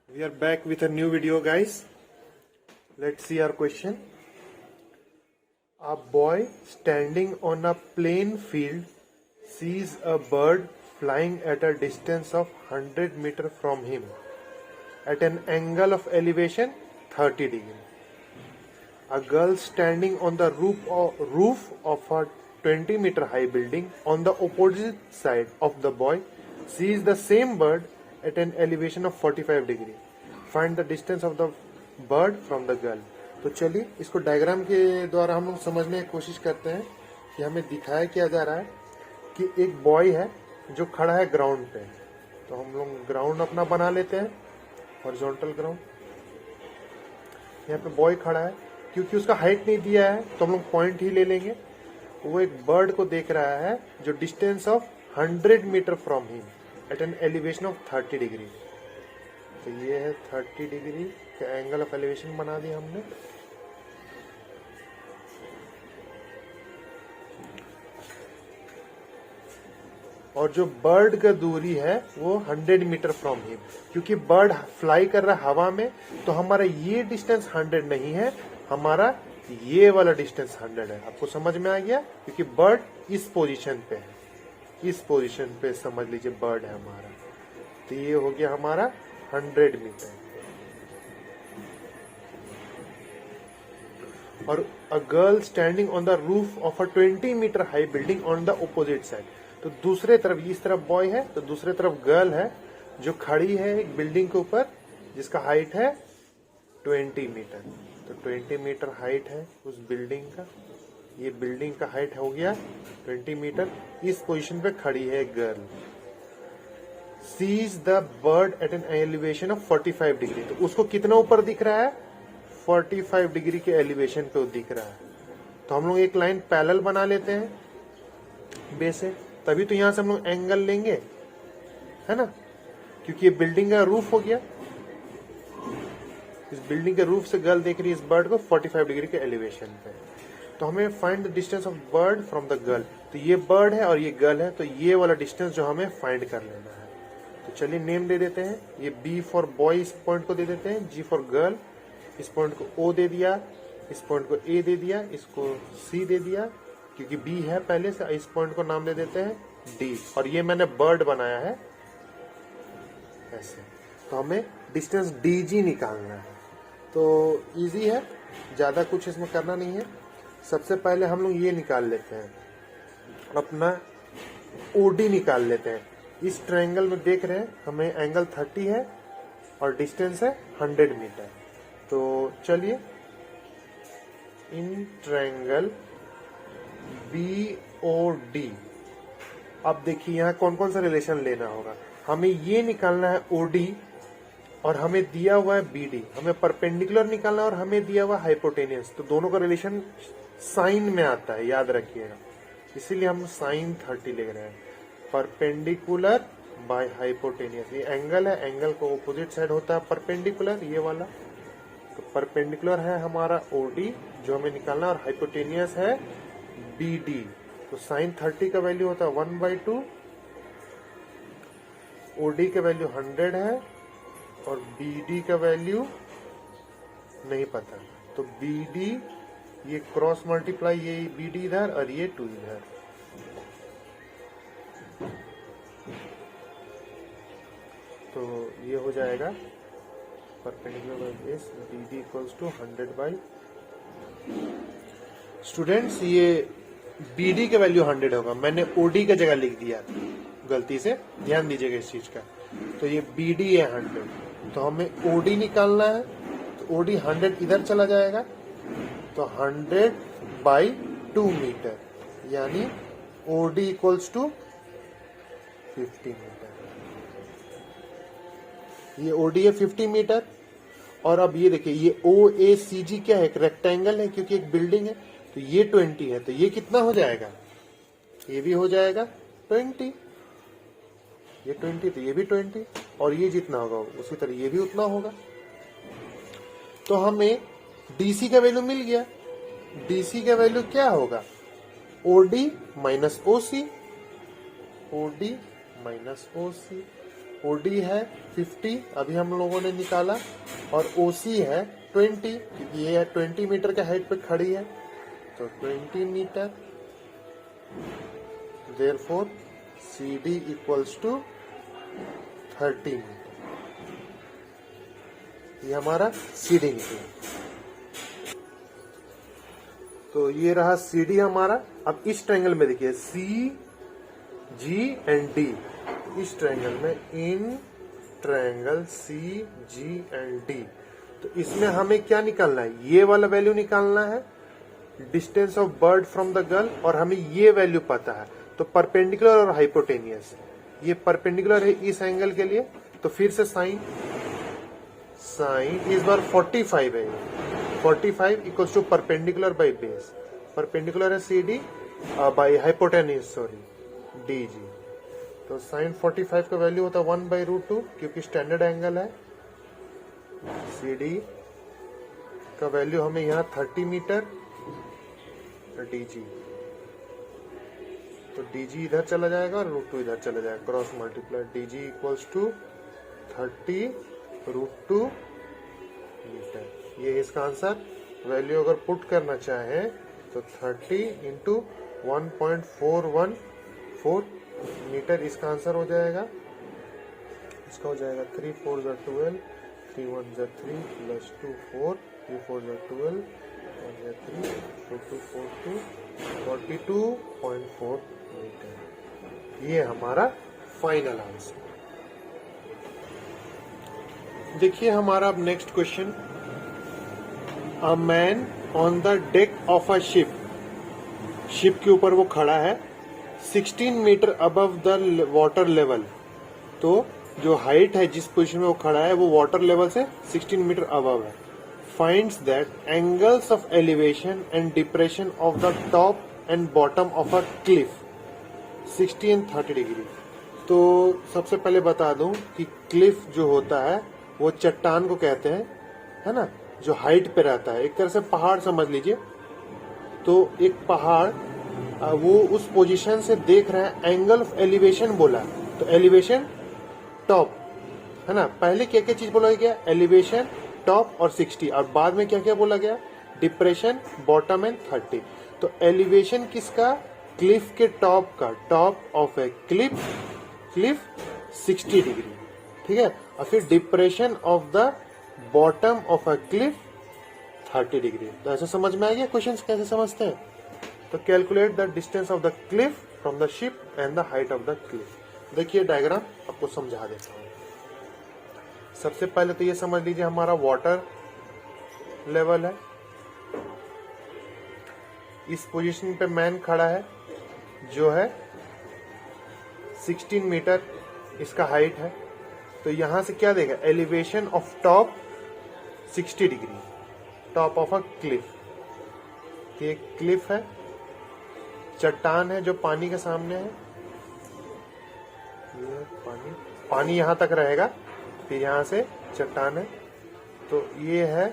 We are back with a new video, guys. Let's see our question. A boy standing on a plain field sees a bird flying at a distance of 100 meters from him at an angle of elevation 30 degrees. A girl standing on the roof of a 20-meter high building on the opposite side of the boy sees the same bird at an elevation of 45 degree. Find the distance of the bird from the girl. तो चलिए इसको diagram के द्वारा हम लोग समझने की कोशिश करते हैं कि हमें दिखाया क्या जा रहा है कि एक बॉय है जो खड़ा है ग्राउंड पे। तो हम लोग ग्राउंड अपना बना लेते हैं, हॉरिजॉन्टल ग्राउंड। यहाँ पे बॉय खड़ा है, क्योंकि उसका हाइट नहीं दिया है तो हम लोग पॉइंट ही ले लेंगे। वो एक बर्ड को देख रहा है जो distance of 100 metre from him at an elevation of 30 degree. तो ये है 30 डिग्री का एंगल ऑफ एलिवेशन बना दिया हमने। और जो बर्ड का दूरी है वो 100 मीटर फ्रॉम हिम, क्योंकि बर्ड फ्लाई कर रहा है हवा में, तो हमारा ये डिस्टेंस 100 नहीं है, हमारा ये वाला डिस्टेंस 100 है। आपको समझ में आ गया? क्योंकि बर्ड इस पोजीशन पे है, इस पोजीशन पे समझ लीजिए बर्ड है हमारा। तो ये हो गया हमारा 100 मीटर। और a girl standing on the roof of a 20 metre high building on the opposite side. तो दूसरे तरफ, इस तरफ बॉय है तो दूसरे तरफ गर्ल है जो खड़ी है एक बिल्डिंग के ऊपर जिसका हाइट है 20 मीटर। तो 20 मीटर हाइट है उस बिल्डिंग का। ये बिल्डिंग का हाइट हो गया 20 मीटर। इस पोजीशन पे खड़ी है girl. Sees the bird at an elevation of 45 degree. तो उसको कितना ऊपर दिख रहा है? 45 डिग्री के एलिवेशन पे दिख रहा है। तो हम लोग एक लाइन पैरेलल बना लेते हैं बेस से, तभी तो यहां से हम लोग एंगल लेंगे, है ना? क्योंकि ये बिल्डिंग का रूफ हो गया। इस बिल्डिंग के रूफ से गर्ल देख रही है इस बर्ड को 45 डिग्री के एलिवेशन पे। तो हमें find the distance of bird from the girl. तो ये बर्ड है और ये गर्ल है, तो ये वाला डिस्टेंस जो हमें फाइंड कर लेना है। तो चलिए नेम दे देते हैं। ये बी फॉर बॉय इस पॉइंट को दे देते हैं, जी फॉर गर्ल इस पॉइंट को ओ दे दिया, इस पॉइंट को ए दे दिया, इसको सी दे दिया, क्योंकि बी है पहले से। इस पॉइंट को नाम दे देते हैं डी। और ये मैंने बर्ड बनाया है ऐसे। तो हमें डिस्टेंस डी जी निकालना है। तो इजी है, ज्यादा कुछ इसमें करना नहीं है। सबसे पहले हम लोग ये निकाल लेते हैं, अपना ओडी निकाल लेते हैं। इस ट्रायंगल में देख रहे हैं हमें एंगल 30 है और डिस्टेंस है 100 मीटर। तो चलिए इन ट्रायंगल BOD, अब देखिए यहाँ कौन कौन सा रिलेशन लेना होगा। हमें ये निकालना है OD और हमें दिया हुआ है BD। हमें परपेंडिकुलर निकालना है और हमें दिया हुआ हाइपोटेनियस। तो दोनों का रिलेशन साइन में आता है, याद रखिएगा। इसीलिए हम साइन 30 लिख रहे हैं। Perpendicular by hypotenuse. ये एंगल है, एंगल को ऑपोजिट साइड होता है परपेंडिकुलर, ये वाला। तो परपेंडिकुलर है हमारा OD जो हमें निकालना है, और हाइपोटेनियस है BD। तो साइन 30 का वैल्यू होता है 1/2, OD का वैल्यू 100 है और BD का वैल्यू नहीं पता। तो BD ये क्रॉस मल्टीप्लाई, ये BD इधर और ये 2 इधर। तो ये हो जाएगा perpendicular by base BD equals to 100/। Students ये BD का वैल्यू 100 होगा, मैंने OD का जगह लिख दिया गलती से, ध्यान दीजिएगा इस चीज का। तो ये BD है 100, तो हमें OD निकालना है। तो OD 100 इधर चला जाएगा, तो 100/2 मीटर, यानी OD इक्वल्स टू 50 मीटर। ये OD है 50 मीटर। और अब ये देखिए ये OACG क्या है? एक रेक्टेंगल है, क्योंकि एक बिल्डिंग है। तो ये 20 है, तो ये कितना हो जाएगा? ये भी हो जाएगा 20। ये 20 तो ये भी 20, और ये जितना होगा उसी तरह ये भी उतना होगा। तो हमें DC का वैल्यू मिल गया। DC का वैल्यू क्या होगा? OD minus OC, OD minus OC। OD है 50 अभी हम लोगों ने निकाला, और ओसी है 20 क्योंकि ये 20 मीटर के हाइट पे खड़ी है, तो 20 metre. Therefore CD equals to 30 metre. ये हमारा CD निकला। तो ये रहा CD हमारा। अब इस ट्रायंगल में देखिए CG एंड D, इस ट्रायंगल में in triangle CG and D, तो इसमें हमें क्या निकालना है, ये वाला वैल्यू निकालना है, distance of bird from the girl, और हमें ये वैल्यू पता है। तो परपेंडिकुलर और हाइपोटेनियस, ये परपेंडिकुलर है इस एंगल के लिए, तो फिर से साइन इस बार 45 है, 45 equals to perpendicular by base, perpendicular है CD बाई हाइपोटेनियस DG, तो साइन 45 का वैल्यू होता है 1/√2 क्योंकि स्टैंडर्ड एंगल है। CD का वैल्यू हमें यहाँ 30 मीटर, DG, तो DG इधर चला जाएगा और √2 इधर चला जाएगा, cross multiply, DG equals to 30√2 metre. ये इसका आंसर। वैल्यू अगर पुट करना चाहे तो 30 इंटू 1.414 मीटर इसका आंसर हो जाएगा। इसका हो जाएगा 3 4 12, 3 1 3 प्लस 2 4, 3 4 12 और 3 4 2 4 2 42.4 मीटर। ये हमारा फाइनल आंसर। देखिए हमारा अब next question, a man on the deck of a ship, ship के ऊपर वो खड़ा है 16 metre above the water level, तो जो हाइट है जिस पोजीशन में वो खड़ा है वो वाटर लेवल से 16 मीटर अबव है। Finds that angles of elevation and depression of the top and bottom of a cliff 60 and 30 degree. तो सबसे पहले बता दूं कि क्लिफ जो होता है वो चट्टान को कहते हैं, है ना, जो हाइट पे रहता है, एक तरह से पहाड़ समझ लीजिए। तो एक पहाड़ वो उस पोजीशन से देख रहा है, एंगल ऑफ एलिवेशन बोला, तो एलिवेशन टॉप, है ना, पहले क्या क्या चीज बोला गया, एलिवेशन टॉप और 60, और बाद में क्या क्या बोला गया, डिप्रेशन बॉटम एंड 30। तो एलिवेशन किसका, क्लिफ के टॉप का, top of A Cliff 60 degree, ठीक है, और फिर depression of the bottom of a cliff 30 degree. तो ऐसा समझ में आ गया क्वेश्चन कैसे समझते हैं। तो calculate the distance of the Cliff from the ship and the height of the Cliff. देखिए डायग्राम आपको समझा देता हूं। सबसे पहले तो ये समझ लीजिए हमारा वाटर लेवल है, इस पोजीशन पे मैन खड़ा है जो है 16 मीटर इसका हाइट है। तो यहां से क्या देगा, elevation of top 60 degree, top of a cliff. ये क्लिफ है, चट्टान है जो पानी के सामने है, ये पानी यहां तक रहेगा, फिर यहां से चट्टान है, तो ये है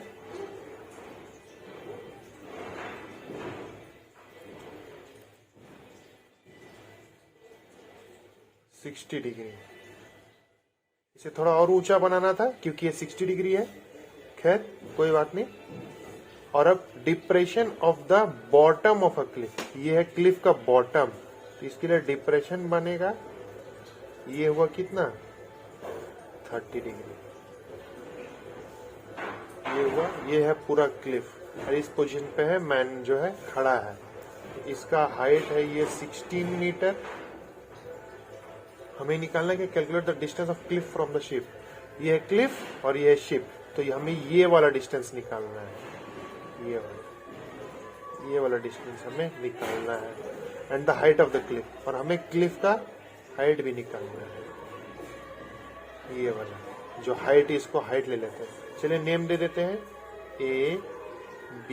60 डिग्री। इसे थोड़ा और ऊंचा बनाना था क्योंकि ये 60 डिग्री है, खैर कोई बात नहीं। और अब depression of the bottom of a cliff, ये है क्लिफ का बॉटम, तो इसके लिए डिप्रेशन बनेगा, ये हुआ कितना 30 डिग्री, ये हुआ, ये है पूरा क्लिफ, और इस पोजीशन पे है मैन जो है खड़ा है, इसका हाइट है ये 16 मीटर। हमें निकालना है कि calculate the distance of Cliff from the ship, ये है क्लिफ और ये है शिप, तो हमें ये वाला डिस्टेंस निकालना है, ये वाला डिस्टेंस हमें निकालना है, and the height of the Cliff, और हमें क्लिफ का हाइट भी निकालना है, ये वाला जो हाइट, इसको हाइट ले लेते हैं। चलिए नेम दे देते हैं A B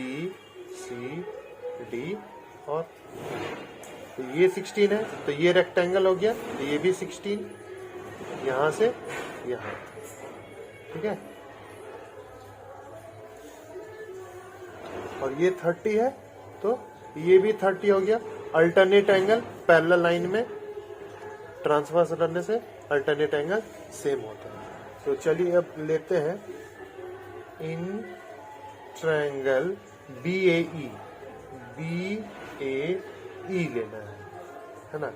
C D, और तो ये 16 है, तो ये रेक्टेंगल हो गया, तो ये भी 16, यहां से यहां, ठीक है, और ये 30 है, तो ये भी 30 हो गया। अल्टरनेट एंगल पैरेलल लाइन में ट्रांसवर्स करने से अल्टरनेट एंगल सेम होता है। तो चलिए अब लेते हैं इन ट्रायंगल BAE लेना है ना।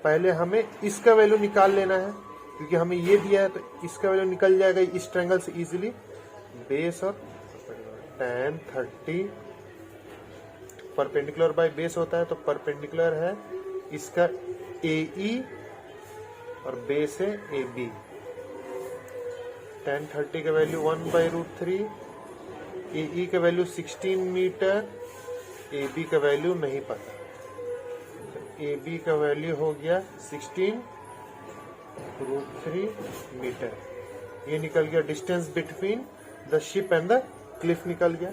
पहले हमें इसका वैल्यू निकाल लेना है, क्योंकि हमें ये दिया है तो इसका वैल्यू निकल जाएगा इस ट्रायंगल से इजीली। बेस और tan 30 परपेंडिकुलर बाय बेस होता है, तो परपेंडिकुलर है इसका AE और बेस है AB। tan 30 का वैल्यू 1/√3, AE का वैल्यू 16 मीटर, AB का वैल्यू नहीं पता, AB का वैल्यू हो गया 16√3 मीटर। ये निकल गया distance between the ship and the Cliff निकल गया।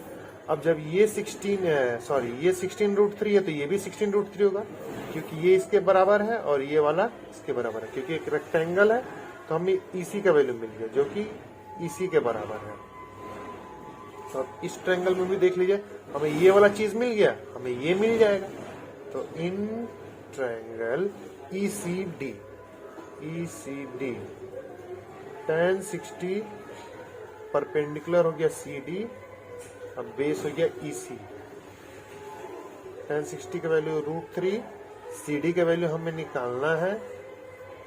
अब जब ये 16√3 है तो ये भी 16√3 होगा, क्योंकि ये इसके बराबर है और ये वाला इसके बराबर है, क्योंकि एक रेक्टेंगल है तो हमें EC का वैल्यू मिल गया जो कि EC के बराबर है। तो इस ट्रायंगल में भी देख लीजिए, हमें ये वाला चीज मिल गया, हमें ये मिल जाएगा। तो in triangle ECD tan 60 perpendicular हो गया CD, अब बेस हो गया EC। tan 60 का वैल्यू √3, CD का वैल्यू हमें निकालना है,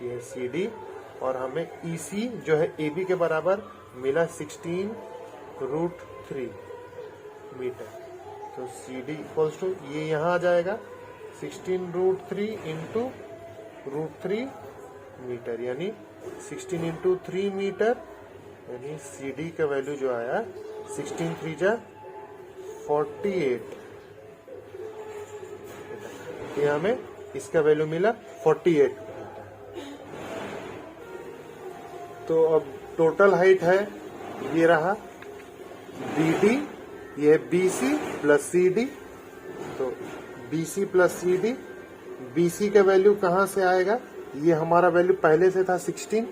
ये CD, और हमें EC जो है AB के बराबर मिला 16√3 मीटर। तो CD इक्वल्स टू ये यहाँ आ जाएगा 16√3 इंटू √3 मीटर, यानी 16 इंटू 3 मीटर, यानी CD का वैल्यू जो आया 16 3 जा 48। ये हमें इसका वैल्यू मिला 48। तो अब टोटल हाइट है ये रहा BD, ये BC प्लस CD। तो BC प्लस CD, BC का वैल्यू कहां से आएगा, ये हमारा वैल्यू पहले से था 16,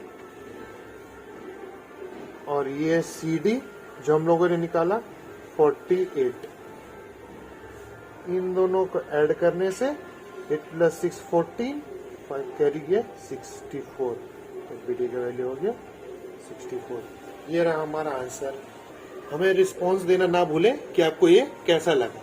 और ये CD जो हम लोगों ने निकाला 48। इन दोनों को ऐड करने से 8 + 6 14, 5 कैरी गया 64, तो BD का वैल्यू हो गया 64। ये रहा हमारा आंसर। हमें रिस्पॉन्स देना ना भूलें कि आपको ये कैसा लगा।